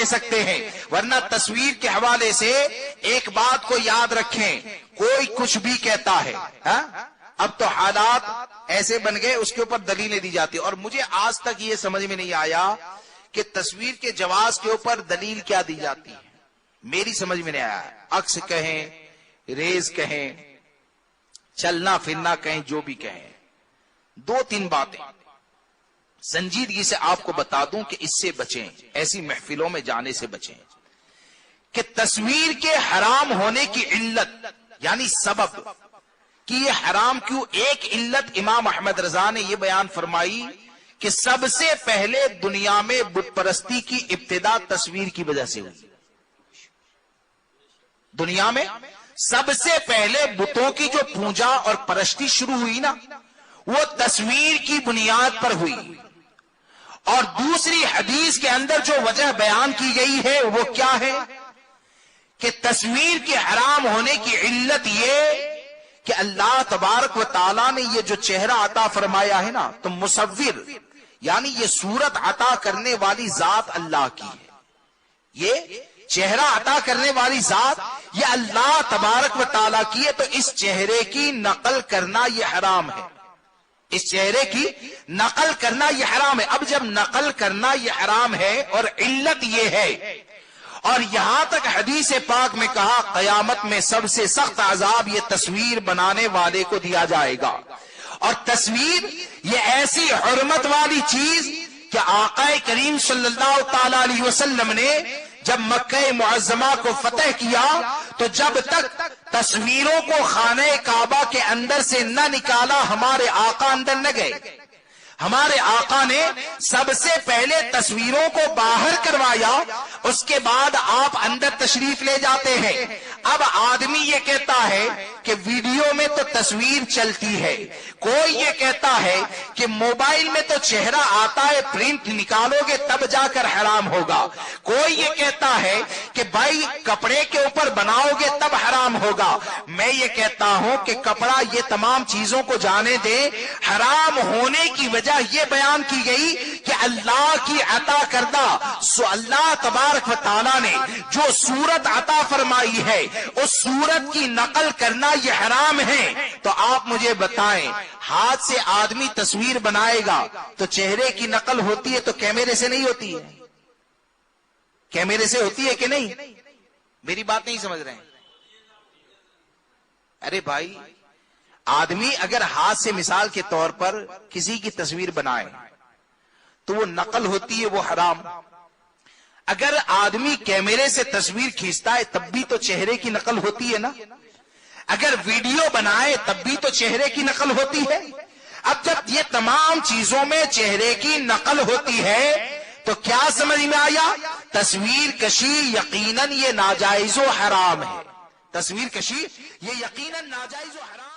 سکتے ہیں، ورنہ تصویر کے حوالے سے ایک بات کو یاد رکھیں، کوئی کچھ بھی کہتا ہے، اب تو حالات ایسے بن گئے اس کے اوپر دلیلیں دی جاتی، اور مجھے آج تک یہ سمجھ میں نہیں آیا کہ تصویر کے جواز کے اوپر دلیل کیا دی جاتی ہے، میری سمجھ میں نہیں آیا۔ عکس کہیں، ریز کہیں، چلنا پھرنا کہیں، جو بھی کہیں، دو تین باتیں سنجیدگی سے آپ کو بتا دوں کہ اس سے بچیں، ایسی محفلوں میں جانے سے بچیں کہ تصویر کے حرام ہونے کی علت یعنی سبب کہ یہ حرام کیوں، ایک علت امام احمد رضا نے یہ بیان فرمائی کہ سب سے پہلے دنیا میں بت پرستی کی ابتدا تصویر کی وجہ سے ہوئی۔ دنیا میں سب سے پہلے بتوں کی جو پوجا اور پرستی شروع ہوئی نا، وہ تصویر کی بنیاد پر ہوئی۔ اور دوسری حدیث کے اندر جو وجہ بیان کی گئی ہے وہ کیا ہے کہ تصویر کے حرام ہونے کی علت یہ کہ اللہ تبارک و تعالیٰ نے یہ جو چہرہ عطا فرمایا ہے نا، تو مصور یعنی یہ صورت عطا کرنے والی ذات اللہ کی ہے، یہ چہرہ عطا کرنے والی ذات یہ اللہ تبارک و تعالیٰ کی ہے، تو اس چہرے کی نقل کرنا یہ حرام ہے، اس چہرے کی نقل کرنا یہ حرام ہے۔ اب جب نقل کرنا یہ حرام ہے اور علت یہ ہے، اور یہاں تک حدیث پاک میں کہا قیامت میں سب سے سخت عذاب یہ تصویر بنانے والے کو دیا جائے گا، اور تصویر یہ ایسی حرمت والی چیز کہ آقا کریم صلی اللہ تعالی علیہ وسلم نے جب مکہ معظمہ کو فتح کیا تو جب تک تصویروں کو خانہ کعبہ کے اندر سے نہ نکالا ہمارے آقا اندر نہ گئے۔ ہمارے آقا نے سب سے پہلے تصویروں کو باہر کروایا، اس کے بعد آپ اندر تشریف لے جاتے ہیں۔ اب آدمی یہ کہتا ہے کہ ویڈیو میں تو تصویر چلتی ہے، کوئی یہ کہتا ہے کہ موبائل میں تو چہرہ آتا ہے، پرنٹ نکالو گے تب جا کر حرام ہوگا، کوئی یہ کہتا ہے کہ بھائی کپڑے کے اوپر بناؤ گے تب حرام ہوگا۔ میں یہ کہتا ہوں کہ کپڑا یہ تمام چیزوں کو جانے دے، حرام ہونے کی وجہ یہ بیان کی گئی کہ اللہ کی عطا کردہ اللہ تبارک و تعالیٰ نے جو صورت عطا فرمائی ہے اس صورت کی نقل کرنا یہ حرام ہے۔ تو آپ مجھے بتائیں، ہاتھ سے آدمی تصویر بنائے گا تو چہرے کی نقل ہوتی ہے تو کیمرے سے نہیں ہوتی ہے؟ کیمرے سے ہوتی ہے کہ نہیں؟ میری بات نہیں سمجھ رہے ہیں؟ ارے بھائی، آدمی اگر ہاتھ سے مثال کے طور پر کسی کی تصویر بنائے تو وہ نقل ہوتی ہے، وہ حرام۔ اگر آدمی کیمرے سے تصویر کھینچتا ہے تب بھی تو چہرے کی نقل ہوتی ہے نا، اگر ویڈیو بنائے تب بھی تو چہرے کی نقل ہوتی ہے۔ اب جب یہ تمام چیزوں میں چہرے کی نقل ہوتی ہے تو کیا سمجھ میں آیا؟ تصویر کشی یقیناً یہ ناجائز و حرام ہے، تصویر کشی یہ یقیناً ناجائز و حرام